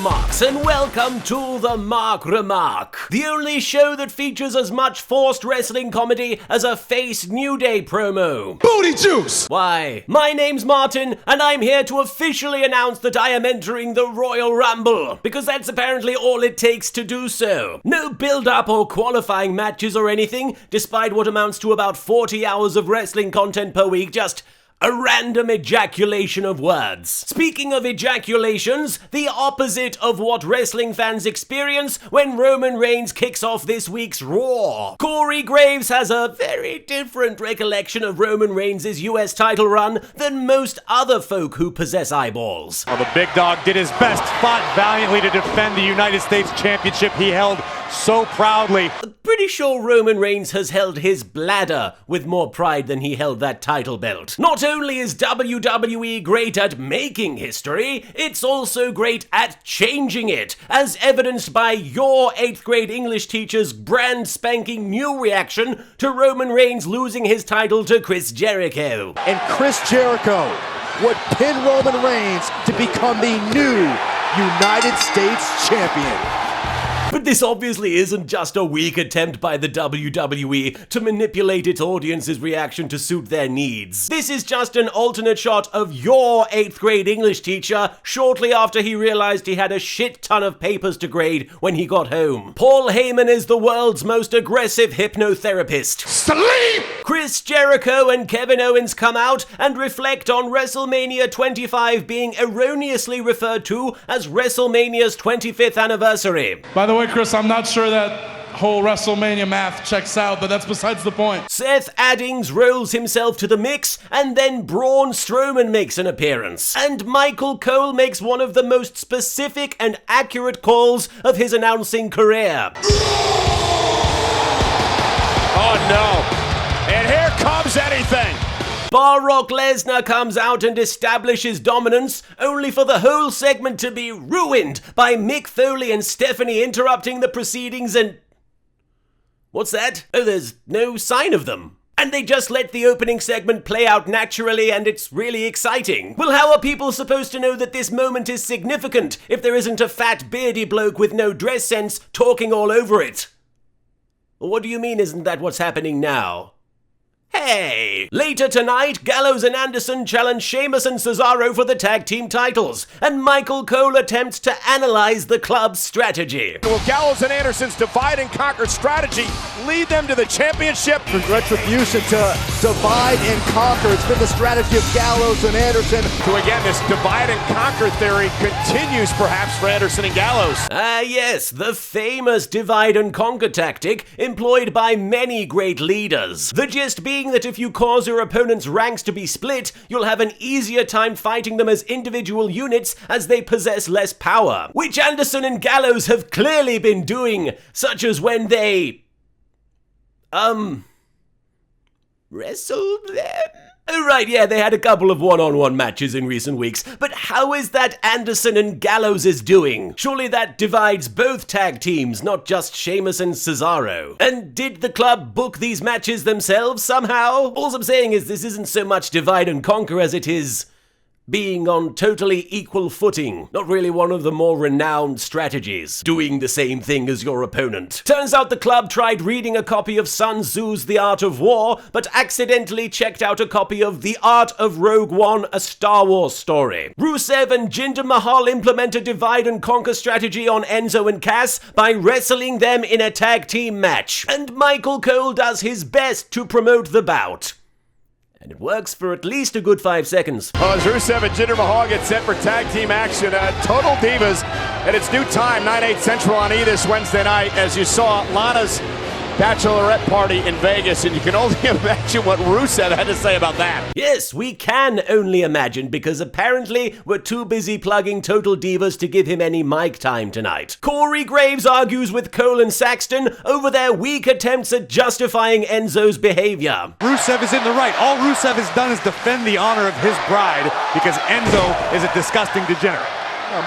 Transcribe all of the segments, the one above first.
Remarks, and welcome to the Mark Remark, the only show that features as much forced wrestling comedy as a Face New Day promo. Booty juice! Why, my name's Martin, and I'm here to officially announce that I am entering the Royal Rumble, because that's apparently all it takes to do so. No build-up or qualifying matches or anything, despite what amounts to about 40 hours of wrestling content per week, just a random ejaculation of words. Speaking of ejaculations, the opposite of what wrestling fans experience when Roman Reigns kicks off this week's Raw. Corey Graves has a very different recollection of Roman Reigns' US title run than most other folk who possess eyeballs. Well, the big dog did his best, fought valiantly to defend the United States Championship he held so proudly. Pretty sure Roman Reigns has held his bladder with more pride than he held that title belt. Not only is WWE great at making history, it's also great at changing it, as evidenced by your 8th grade English teacher's brand spanking new reaction to Roman Reigns losing his title to Chris Jericho. And Chris Jericho would pin Roman Reigns to become the new United States Champion. But this obviously isn't just a weak attempt by the WWE to manipulate its audience's reaction to suit their needs. This is just an alternate shot of your 8th grade English teacher shortly after he realized he had a shit ton of papers to grade when he got home. Paul Heyman is the world's most aggressive hypnotherapist. Sleep! Chris Jericho and Kevin Owens come out and reflect on WrestleMania 25 being erroneously referred to as WrestleMania's 25th anniversary. By the way, Chris, I'm not sure that whole WrestleMania math checks out, but that's besides the point. Seth Addings rolls himself to the mix, and then Braun Strowman makes an appearance. And Michael Cole makes one of the most specific and accurate calls of his announcing career. Oh no, and here comes anything. Brock Lesnar comes out and establishes dominance, only for the whole segment to be ruined by Mick Foley and Stephanie interrupting the proceedings and... What's that? Oh, there's no sign of them. And they just let the opening segment play out naturally, and it's really exciting. Well, how are people supposed to know that this moment is significant if there isn't a fat beardy bloke with no dress sense talking all over it? What do you mean, isn't that what's happening now? Hey! Later tonight, Gallows and Anderson challenge Sheamus and Cesaro for the tag team titles, and Michael Cole attempts to analyze the club's strategy. Will Gallows and Anderson's divide and conquer strategy lead them to the championship? Retribution to divide and conquer. It's been the strategy of Gallows and Anderson. So again, this divide and conquer theory continues perhaps for Anderson and Gallows. Yes, the famous divide and conquer tactic employed by many great leaders. The gist being that if you cause your opponent's ranks to be split, you'll have an easier time fighting them as individual units as they possess less power, which Anderson and Gallows have clearly been doing, such as when they... wrestled them? Oh right, yeah, they had a couple of one-on-one matches in recent weeks, but how is that Anderson and Gallows is doing? Surely that divides both tag teams, not just Sheamus and Cesaro. And did the club book these matches themselves somehow? All I'm saying is this isn't so much divide and conquer as it is being on totally equal footing. Not really one of the more renowned strategies. Doing the same thing as your opponent. Turns out the club tried reading a copy of Sun Tzu's The Art of War, but accidentally checked out a copy of The Art of Rogue One, a Star Wars story. Rusev and Jinder Mahal implement a divide and conquer strategy on Enzo and Cass by wrestling them in a tag team match. And Michael Cole does his best to promote the bout. And it works for at least a good 5 seconds. Well, as Rusev and Jinder Mahal get set for tag team action, Total Divas at its new time, 9/8 Central on E! This Wednesday night, as you saw Lana's bachelorette party in Vegas, and you can only imagine what Rusev had to say about that. Yes, we can only imagine, because apparently we're too busy plugging Total Divas to give him any mic time tonight. Corey Graves argues with Cole and Saxton over their weak attempts at justifying Enzo's behavior. Rusev is in the right. All Rusev has done is defend the honor of his bride because Enzo is a disgusting degenerate.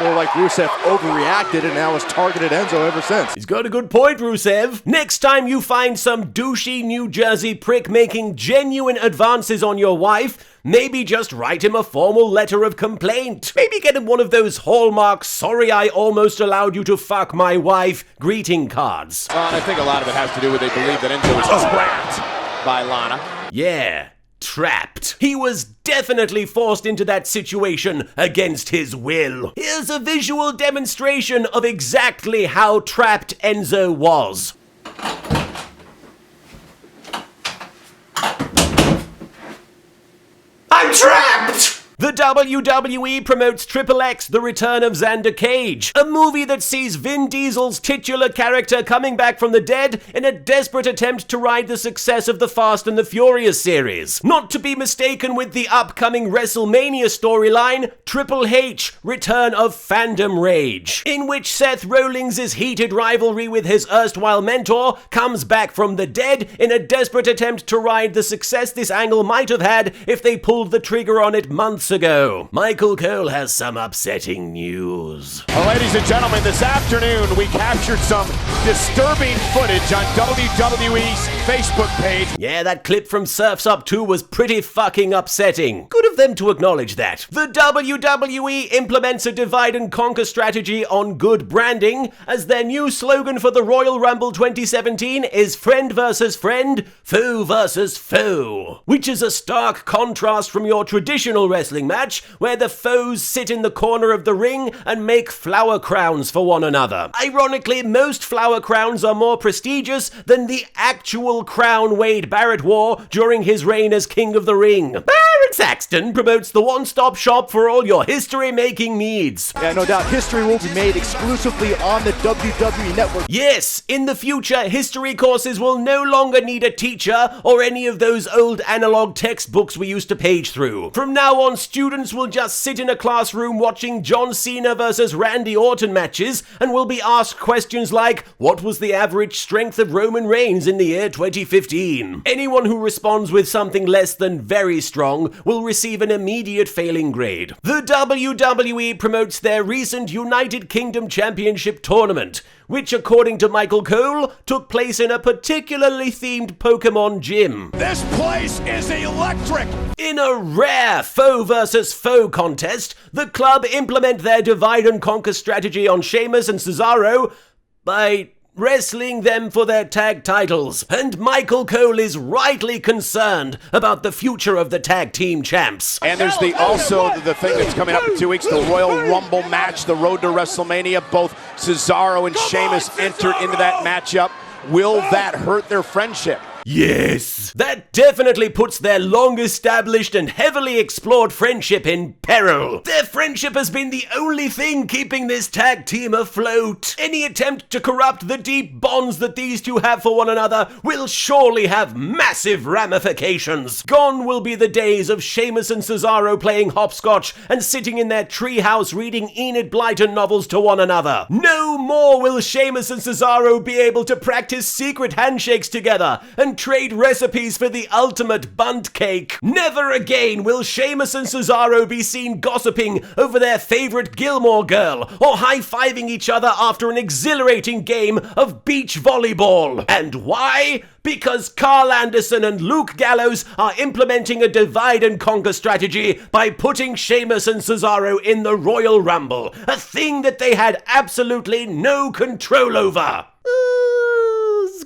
More like Rusev overreacted and now has targeted Enzo ever since. He's got a good point, Rusev. Next time you find some douchey New Jersey prick making genuine advances on your wife, maybe just write him a formal letter of complaint. Maybe get him one of those Hallmark "sorry I almost allowed you to fuck my wife" greeting cards. Well, and I think a lot of it has to do with they believe that Enzo was trapped by Lana. Yeah. Trapped. He was definitely forced into that situation against his will. Here's a visual demonstration of exactly how trapped Enzo was. I'm trapped! The WWE promotes XXX, The Return of Xander Cage, a movie that sees Vin Diesel's titular character coming back from the dead in a desperate attempt to ride the success of the Fast and the Furious series. Not to be mistaken with the upcoming WrestleMania storyline, Triple H, Return of Fandom Rage, in which Seth Rollins' heated rivalry with his erstwhile mentor comes back from the dead in a desperate attempt to ride the success this angle might have had if they pulled the trigger on it months ago. Michael Cole has some upsetting news. Well, ladies and gentlemen, this afternoon we captured some disturbing footage on WWE's Facebook page. Yeah, that clip from Surf's Up 2 was pretty fucking upsetting. Good of them to acknowledge that. The WWE implements a divide and conquer strategy on good branding, as their new slogan for the Royal Rumble 2017 is friend versus friend, foe versus foe, which is a stark contrast from your traditional wrestling match where the foes sit in the corner of the ring and make flower crowns for one another. Ironically, most flower crowns are more prestigious than the actual crown Wade Barrett wore during his reign as King of the Ring. Barrett Saxton promotes the one-stop shop for all your history-making needs. Yeah, no doubt history will be made exclusively on the WWE Network. Yes, in the future, history courses will no longer need a teacher or any of those old analog textbooks we used to page through. From now on, students will just sit in a classroom watching John Cena versus Randy Orton matches and will be asked questions like, what was the average strength of Roman Reigns in the year 2015? Anyone who responds with something less than very strong will receive an immediate failing grade. The WWE promotes their recent United Kingdom Championship tournament, which, according to Michael Cole, took place in a particularly themed Pokemon gym. This place is electric! In a rare foe versus foe contest, the club implement their divide and conquer strategy on Sheamus and Cesaro by wrestling them for their tag titles, and Michael Cole is rightly concerned about the future of the tag team champs. And there's also the thing that's coming up in 2 weeks, the Royal Rumble match, the road to WrestleMania. Both Cesaro and Sheamus entered into that matchup. Will that hurt their friendship? Yes, that definitely puts their long-established and heavily explored friendship in peril. Their friendship has been the only thing keeping this tag team afloat. Any attempt to corrupt the deep bonds that these two have for one another will surely have massive ramifications. Gone will be the days of Sheamus and Cesaro playing hopscotch and sitting in their treehouse reading Enid Blyton novels to one another. No more will Sheamus and Cesaro be able to practice secret handshakes together and trade recipes for the ultimate bunt cake. Never again will Sheamus and Cesaro be seen gossiping over their favorite Gilmore Girl or high-fiving each other after an exhilarating game of beach volleyball. And why? Because Carl Anderson and Luke Gallows are implementing a divide and conquer strategy by putting Sheamus and Cesaro in the Royal Rumble, a thing that they had absolutely no control over.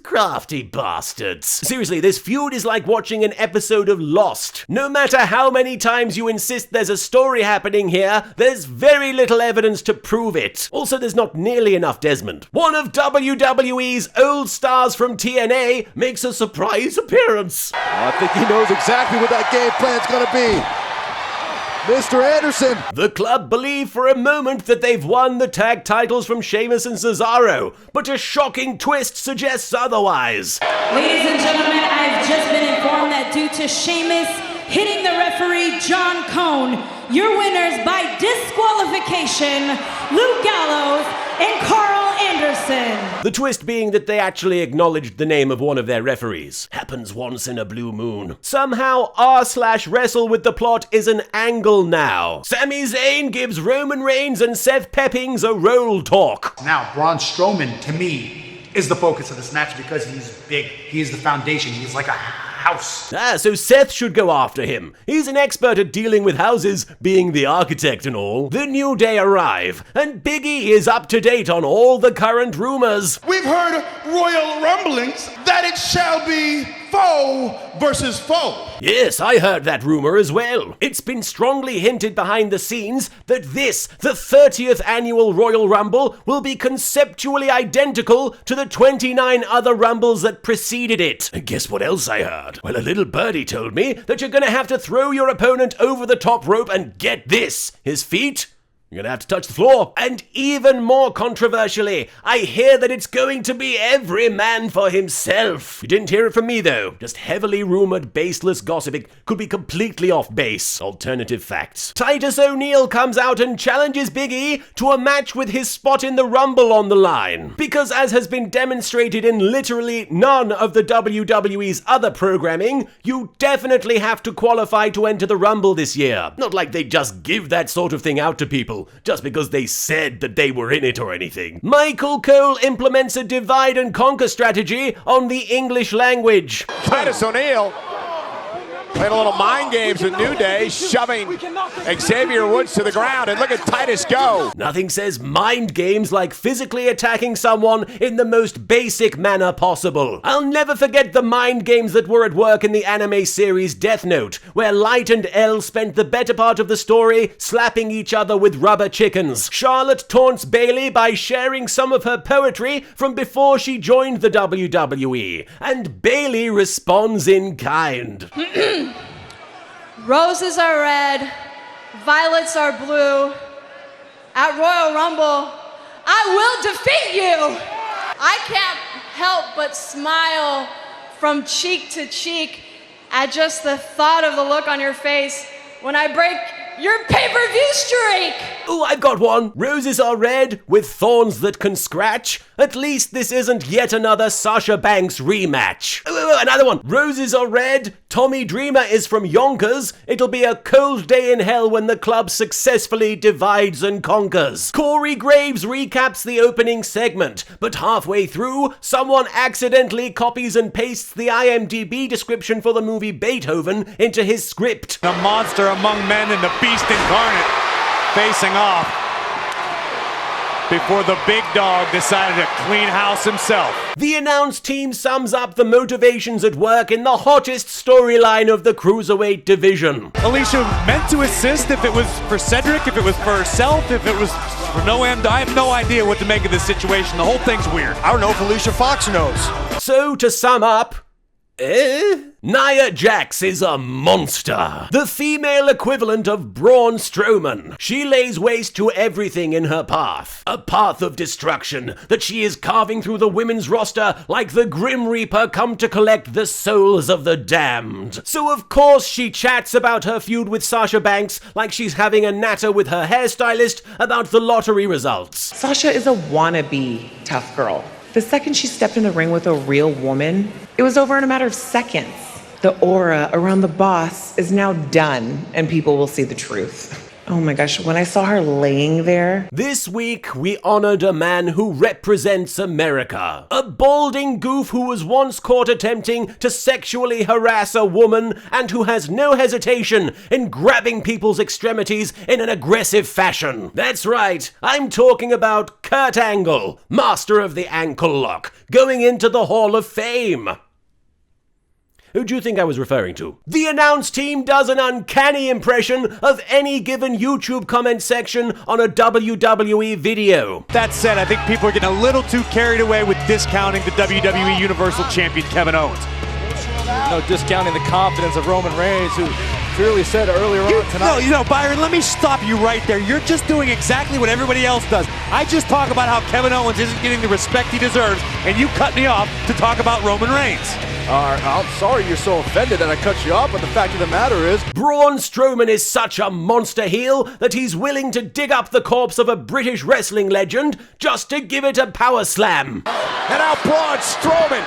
Crafty bastards. Seriously, this feud is like watching an episode of Lost. No matter how many times you insist there's a story happening here, there's very little evidence to prove it. Also, there's not nearly enough Desmond. One of WWE's old stars from TNA makes a surprise appearance. I think he knows exactly what that game plan's gonna be. Mr. Anderson! The club believe for a moment that they've won the tag titles from Sheamus and Cesaro, but a shocking twist suggests otherwise. Ladies and gentlemen, I've just been informed that due to Sheamus hitting the referee John Cone, your winners by disqualification, Luke Gallows and Carl Anderson. Anderson. The twist being that they actually acknowledged the name of one of their referees. Happens once in a blue moon. Somehow r/wrestle with the plot is an angle now. Sami Zayn gives Roman Reigns and Seth Peppings a roll talk. Now, Braun Strowman, to me, is the focus of this match because he's big. He's the foundation. He's like a house. So Seth should go after him. He's an expert at dealing with houses, being the architect and all. The New Day arrive, and Big E is up to date on all the current rumors. We've heard royal rumblings that it shall be foe versus foe. Yes, I heard that rumor as well. It's been strongly hinted behind the scenes that this, the 30th annual Royal Rumble, will be conceptually identical to the 29 other Rumbles that preceded it. And guess what else I heard? Well, a little birdie told me that you're gonna have to throw your opponent over the top rope and get this, his feet. You're gonna have to touch the floor. And even more controversially, I hear that it's going to be every man for himself. You didn't hear it from me though. Just heavily rumored, baseless gossip. It could be completely off base. Alternative facts. Titus O'Neil comes out and challenges Big E to a match with his spot in the Rumble on the line. Because as has been demonstrated in literally none of the WWE's other programming, you definitely have to qualify to enter the Rumble this year. Not like they just give that sort of thing out to people just because they said that they were in it or anything. Michael Cole implements a divide and conquer strategy on the English language. Titus O'Neil playing a little mind games with New Day, shoving Xavier Woods to the ground, and look at Titus go. Nothing says mind games like physically attacking someone in the most basic manner possible. I'll never forget the mind games that were at work in the anime series Death Note, where Light and Elle spent the better part of the story slapping each other with rubber chickens. Charlotte taunts Bayley by sharing some of her poetry from before she joined the WWE, and Bayley responds in kind. Roses are red, violets are blue. At Royal Rumble, I will defeat you! I can't help but smile from cheek to cheek at just the thought of the look on your face when I break your pay-per-view streak! Oh, I've got one. Roses are red with thorns that can scratch. At least this isn't yet another Sasha Banks rematch. Oh, another one. Roses are red. Tommy Dreamer is from Yonkers. It'll be a cold day in hell when the club successfully divides and conquers. Corey Graves recaps the opening segment, but halfway through, someone accidentally copies and pastes the IMDb description for the movie Beethoven into his script. The monster among men and the beast incarnate facing off before the big dog decided to clean house himself. The announce team sums up the motivations at work in the hottest storyline of the Cruiserweight division. Alicia meant to assist if it was for Cedric, if it was for herself, if it was for no end. I have no idea what to make of this situation. The whole thing's weird. I don't know if Alicia Fox knows. So to sum up, Nia Jax is a monster. The female equivalent of Braun Strowman. She lays waste to everything in her path. A path of destruction that she is carving through the women's roster like the Grim Reaper come to collect the souls of the damned. So of course she chats about her feud with Sasha Banks like she's having a natter with her hairstylist about the lottery results. Sasha is a wannabe tough girl. The second she stepped in the ring with a real woman, it was over in a matter of seconds. The aura around the boss is now done, and people will see the truth. Oh my gosh, when I saw her laying there. This week, we honored a man who represents America. A balding goof who was once caught attempting to sexually harass a woman and who has no hesitation in grabbing people's extremities in an aggressive fashion. That's right, I'm talking about Kurt Angle, master of the ankle lock, going into the Hall of Fame. Who do you think I was referring to? The announce team does an uncanny impression of any given YouTube comment section on a WWE video. That said, I think people are getting a little too carried away with discounting the WWE Universal Champion Kevin Owens. No discounting the confidence of Roman Reigns, who clearly said earlier on tonight. No, Byron, let me stop you right there. You're just doing exactly what everybody else does. I just talk about how Kevin Owens isn't getting the respect he deserves, and you cut me off to talk about Roman Reigns. I'm sorry you're so offended that I cut you off, but the fact of the matter is, Braun Strowman is such a monster heel that he's willing to dig up the corpse of a British wrestling legend just to give it a power slam. And now Braun Strowman,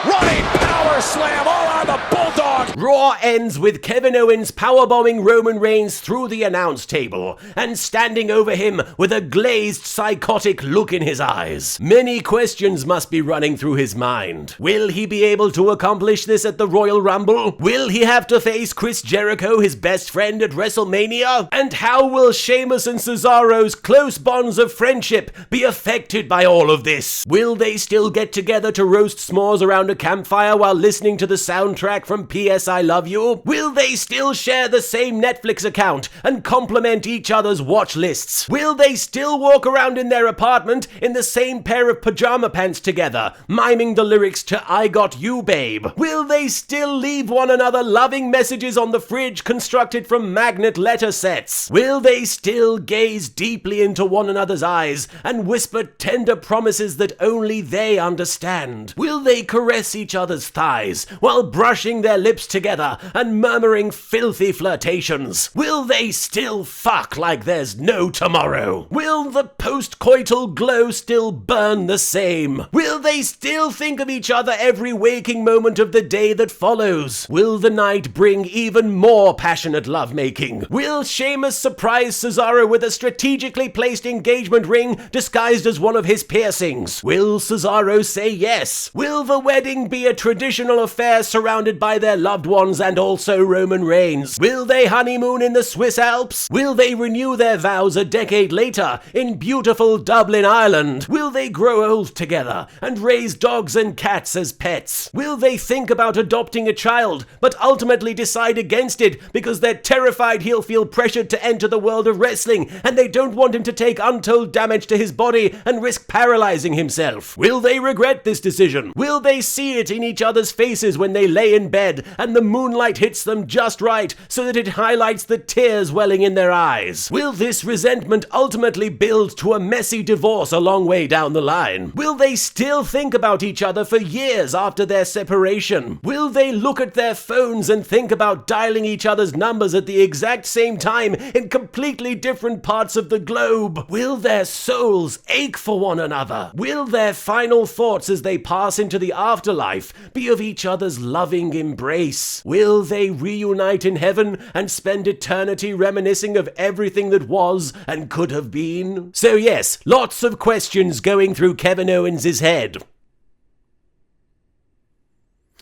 running power slam all on the Bulldog. Raw ends with Kevin Owens powerbombing Roman Reigns through the announce table and standing over him with a glazed, psychotic look in his eyes. Many questions must be running through his mind. Will he be able to accomplish this at the Royal Rumble? Will he have to face Chris Jericho, his best friend, at WrestleMania? And how will Sheamus and Cesaro's close bonds of friendship be affected by all of this? Will they still get together to roast s'mores around a campfire while listening to the soundtrack from P.S. I Love You? Will they still share the same Netflix account and complement each other's watch lists? Will they still walk around in their apartment in the same pair of pajama pants together, miming the lyrics to I Got You Babe? Will they still leave one another loving messages on the fridge constructed from magnet letter sets? Will they still gaze deeply into one another's eyes and whisper tender promises that only they understand? Will they caress each other's thighs while brushing their lips together and murmuring filthy flirtations? Will they still fuck like there's no tomorrow? Will the post-coital glow still burn the same? Will they still think of each other every waking moment of the day that follows? Will the night bring even more passionate lovemaking? Will Sheamus surprise Cesaro with a strategically placed engagement ring disguised as one of his piercings? Will Cesaro say yes? Will the wedding be a traditional affair surrounded by their loved ones and also Roman Reigns? Will they honeymoon in the Swiss Alps? Will they renew their vows a decade later in beautiful Dublin, Ireland? Will they grow old together and raise dogs and cats as pets? Will they think about adopting a child but ultimately decide against it because they're terrified he'll feel pressured to enter the world of wrestling and they don't want him to take untold damage to his body and risk paralyzing himself? Will they regret this decision? Will they see it in each other's faces when they lay in bed and the moonlight hits them just right so that it highlights the tears welling in their eyes? Will this resentment ultimately build to a messy divorce a long way down the line? Will they still think about each other for years after their separation? Will they look at their phones and think about dialing each other's numbers at the exact same time in completely different parts of the globe? Will their souls ache for one another? Will their final thoughts as they pass into the afterlife be of each other's loving embrace? Will they reunite in heaven and spend eternity reminiscing of everything that was and could have been? So yes, lots of questions going through Kevin Owens' head.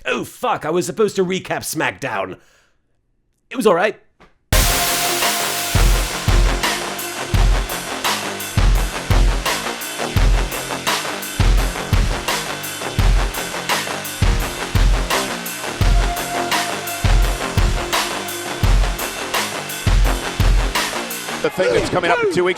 Oh fuck, I was supposed to recap SmackDown. It was alright. The thing that's coming up in 2 weeks.